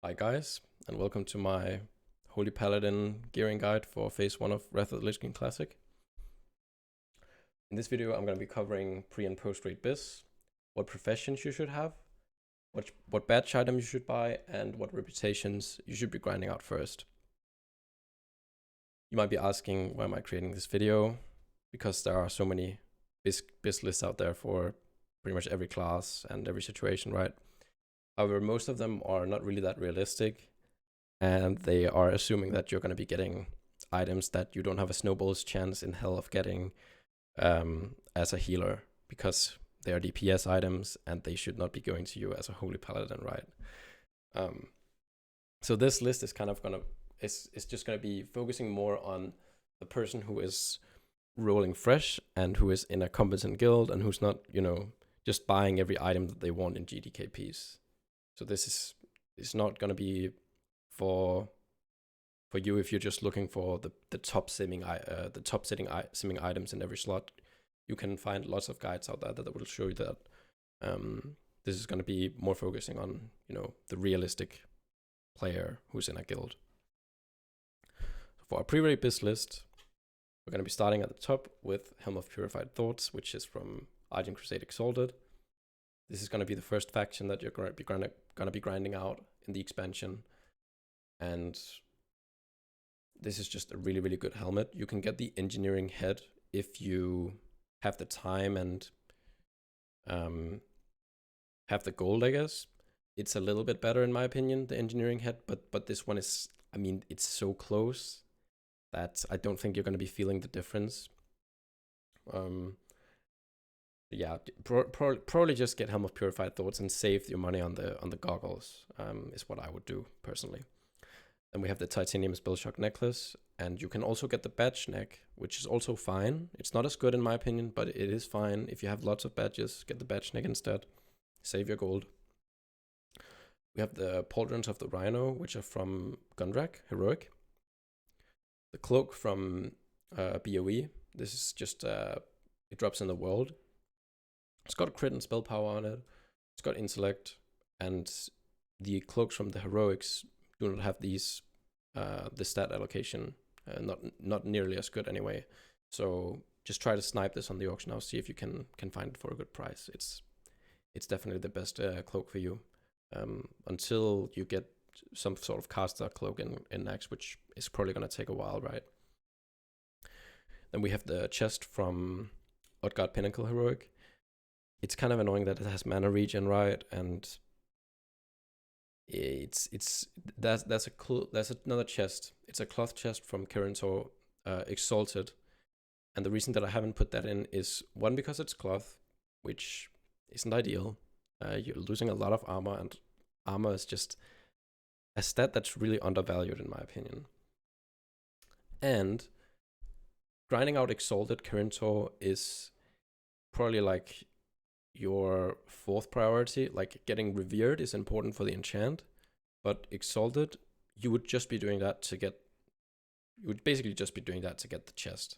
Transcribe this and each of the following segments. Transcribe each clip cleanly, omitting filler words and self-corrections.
Hi guys, and welcome to my Holy Paladin gearing guide for Phase 1 of Wrath of the Lich King Classic. In this video I'm going to be covering pre- and post-raid biz, what professions you should have, what badge items you should buy, and what reputations you should be grinding out first. You might be asking, why am I creating this video? Because there are so many biz lists out there for pretty much every class and every situation, right? However, most of them are not really that realistic, and they are assuming that you're going to be getting items that you don't have a snowball's chance in hell of getting as a healer, because they are DPS items and they should not be going to you as a Holy Paladin, right? So this list is kind of it's just gonna be focusing more on the person who is rolling fresh and who is in a competent guild and who's not, just buying every item that they want in GDKPs. So this is not gonna be for you if you're just looking for the top simming items in every slot. You can find lots of guides out there that will show you that. This is going to be more focusing on the realistic player who's in a guild. So for our pre-raid biz list, we're going to be starting at the top with Helm of Purified Thoughts, which is from Argent Crusade Exalted. This is going to be the first faction that you're going to be grinding out in the expansion, and this is just a really, really good helmet. You can get the engineering head if you have the time and have the gold, I guess. It's a little bit better in my opinion, the engineering head, but this one is, it's so close that I don't think you're going to be feeling the difference. Yeah, probably just get Helm of Purified Thoughts and save your money on the goggles, is what I would do personally. Then we have the Titanium Spellshock Necklace, and you can also get the badge neck, which is also fine. It's not as good in my opinion, but it is fine. If you have lots of badges, get the badge neck instead. Save your gold. We have the Pauldrons of the Rhino, which are from Gundrak, Heroic. The Cloak from BOE. This is just, it drops in the world. It's got crit and spell power on it. It's got intellect, and the cloaks from the Heroics do not have these the stat allocation, not nearly as good anyway. So just try to snipe this on the auction house, see if you can find it for a good price. It's definitely the best cloak for you, until you get some sort of caster cloak in next, which is probably going to take a while, right? Then we have the chest from Utgard Pinnacle Heroic. It's kind of annoying that it has mana regen, right? And that's another chest. It's a cloth chest from Kirintor Exalted, and the reason that I haven't put that in is, one, because it's cloth, which isn't ideal. You're losing a lot of armor, and armor is just a stat that's really undervalued in my opinion. And grinding out Exalted Kirintor is probably like your fourth priority. Like, getting Revered is important for the enchant, but Exalted, you would just be doing that to get, the chest,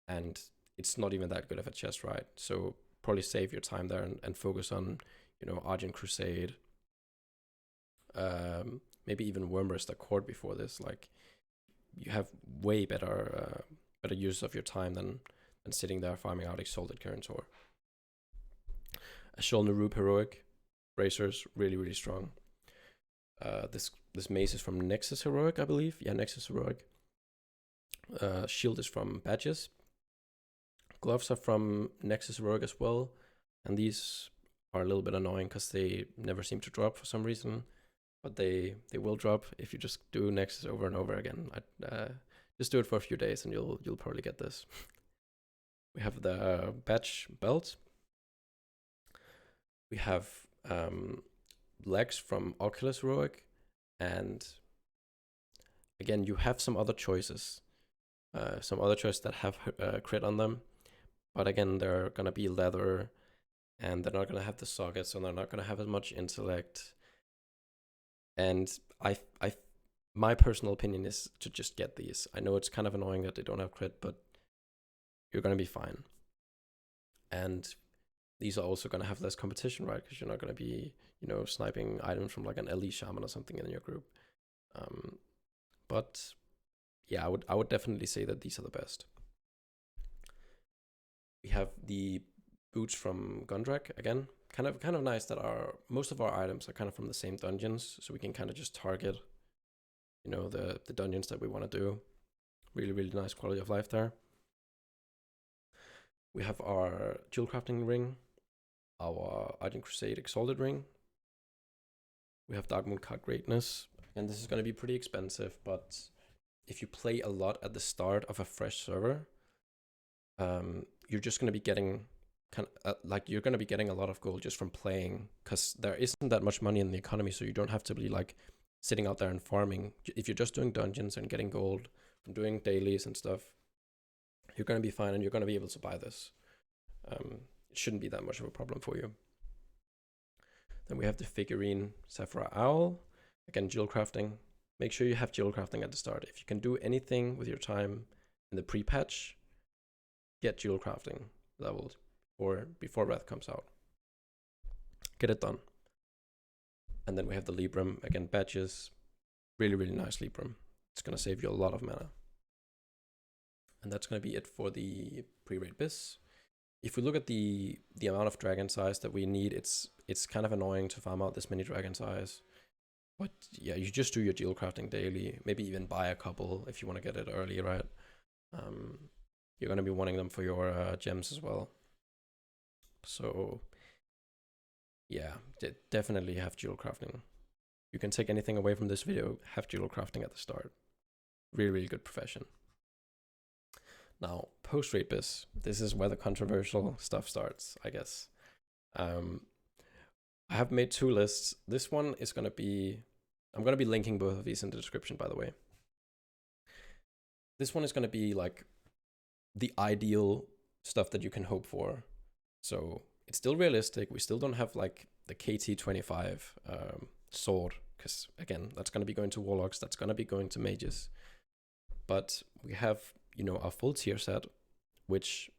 and it's not even that good of a chest, right? So probably save your time there and focus on, Argent Crusade, maybe even Wormrest Court before this. Like, you have way better use of your time than sitting there farming out Exalted Kirintor. A Shol Heroic, bracers, really, really strong. This mace is from Nexus Heroic, I believe. Yeah, Nexus Heroic. Shield is from Badges. Gloves are from Nexus Heroic as well, and these are a little bit annoying because they never seem to drop for some reason, but they will drop if you just do Nexus over and over again. Just do it for a few days and you'll probably get this. We have the badge belt. We have legs from Oculus Heroic, and again, you have some other choices that have crit on them, but again, they're gonna be leather, and they're not gonna have the sockets, and they're not gonna have as much intellect. And my personal opinion is to just get these. I know it's kind of annoying that they don't have crit, but you're gonna be fine. And these are also going to have less competition, right? Because you're not going to be, you know, sniping items from like an elite shaman or something in your group. But yeah, I would definitely say that these are the best. We have the boots from Gondrak again. Kind of nice that most of our items are kind of from the same dungeons, so we can kind of just target, you know, the dungeons that we want to do. Really nice quality of life there. We have our jewel crafting ring, our Argent Crusade Exalted ring. We have Dark Moon Card Greatness, and this is going to be pretty expensive, but if you play a lot at the start of a fresh server, you're just going to be getting you're going to be getting a lot of gold just from playing, because there isn't that much money in the economy, so you don't have to be like sitting out there and farming. If you're just doing dungeons and getting gold from doing dailies and stuff, you're going to be fine, and you're going to be able to buy this. It shouldn't be that much of a problem for you. Then we have the figurine Sapphire Owl. Again, jewel crafting. Make sure you have jewel crafting at the start. If you can do anything with your time in the pre-patch, get jewel crafting leveled before Wrath comes out. Get it done. And then we have the Libram. Again, badges. Really nice Libram. It's going to save you a lot of mana. And that's going to be it for the pre-raid bis. If we look at the amount of dragon size that we need, it's kind of annoying to farm out this many dragon size. But yeah, you just do your jewel crafting daily. Maybe even buy a couple if you want to get it early, right? You're going to be wanting them for your gems as well. So yeah, definitely have jewel crafting. You can take anything away from this video, have jewel crafting at the start. Really good profession. Now, post-raid bis, this is where the controversial stuff starts, I guess. I have made 2 lists. This one is going to be, I'm going to be linking both of these in the description, by the way. This one is going to be like the ideal stuff that you can hope for. So it's still realistic. We still don't have like the KT25 sword, because again, that's going to be going to warlocks, that's going to be going to mages. But we have, you know, our full tier set, which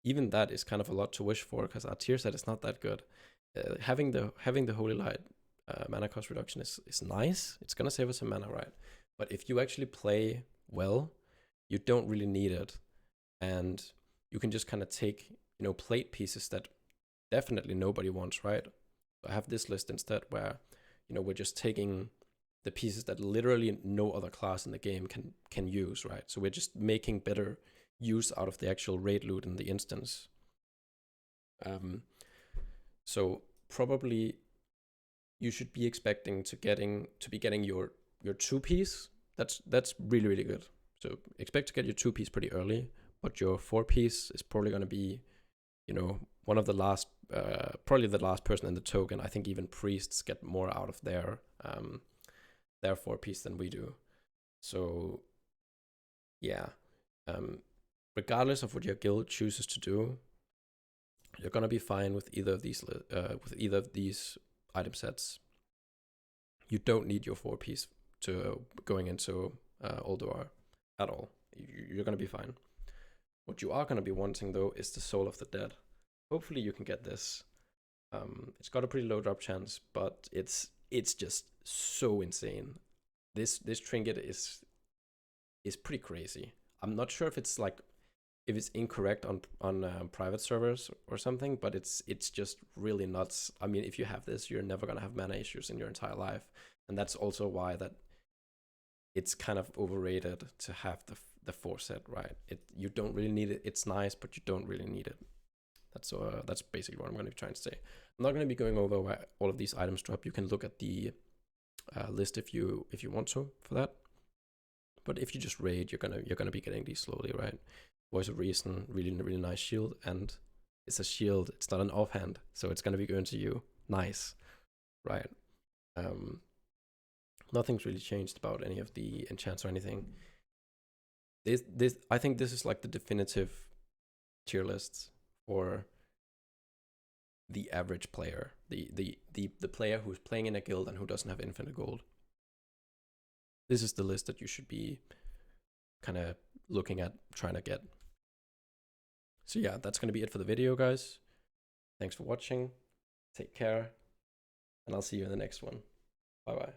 even that is kind of a lot to wish for, because our tier set is not that good. Having the Holy Light mana cost reduction is nice. It's gonna save us some mana, right? But if you actually play well, you don't really need it, and you can just kind of take, you know, plate pieces that definitely nobody wants, right? I have this list instead where, you know, we're just taking the pieces that literally no other class in the game can use, right? So we're just making better use out of the actual raid loot in the instance. So probably you should be expecting to be getting your 2-piece. That's really good. So expect to get your 2-piece pretty early, but your 4-piece is probably going to be, you know, one of the last, probably the last person in the token. I think even priests get more out of their 4-piece than we do. So yeah, regardless of what your guild chooses to do, you're gonna be fine with either of these item sets. You don't need your 4-piece to going into Ulduar at all. You're gonna be fine. What you are gonna be wanting though is the Soul of the Dead. Hopefully you can get this. It's got a pretty low drop chance, but it's just so insane. This trinket is pretty crazy. I'm not sure if it's incorrect on private servers or something, but it's just really nuts. I mean, if you have this, you're never gonna have mana issues in your entire life, and that's also why that it's kind of overrated to have the 4 set, right? You don't really need it. It's nice, but you don't really need it. That's basically what I'm going to be trying to say. I'm not going to be going over where all of these items drop. You can look at the list if you want to for that. But if you just raid, you're gonna be getting these slowly, right? Voice of Reason, really nice shield, and it's a shield. It's not an offhand, so it's gonna be going to you. Nice, right? Nothing's really changed about any of the enchants or anything. This I think this is like the definitive tier lists for the average player, the player who's playing in a guild and who doesn't have infinite gold. This is the list that you should be kind of looking at, trying to get. So yeah, that's going to be it for the video, guys. Thanks for watching. Take care. And I'll see you in the next one. Bye bye.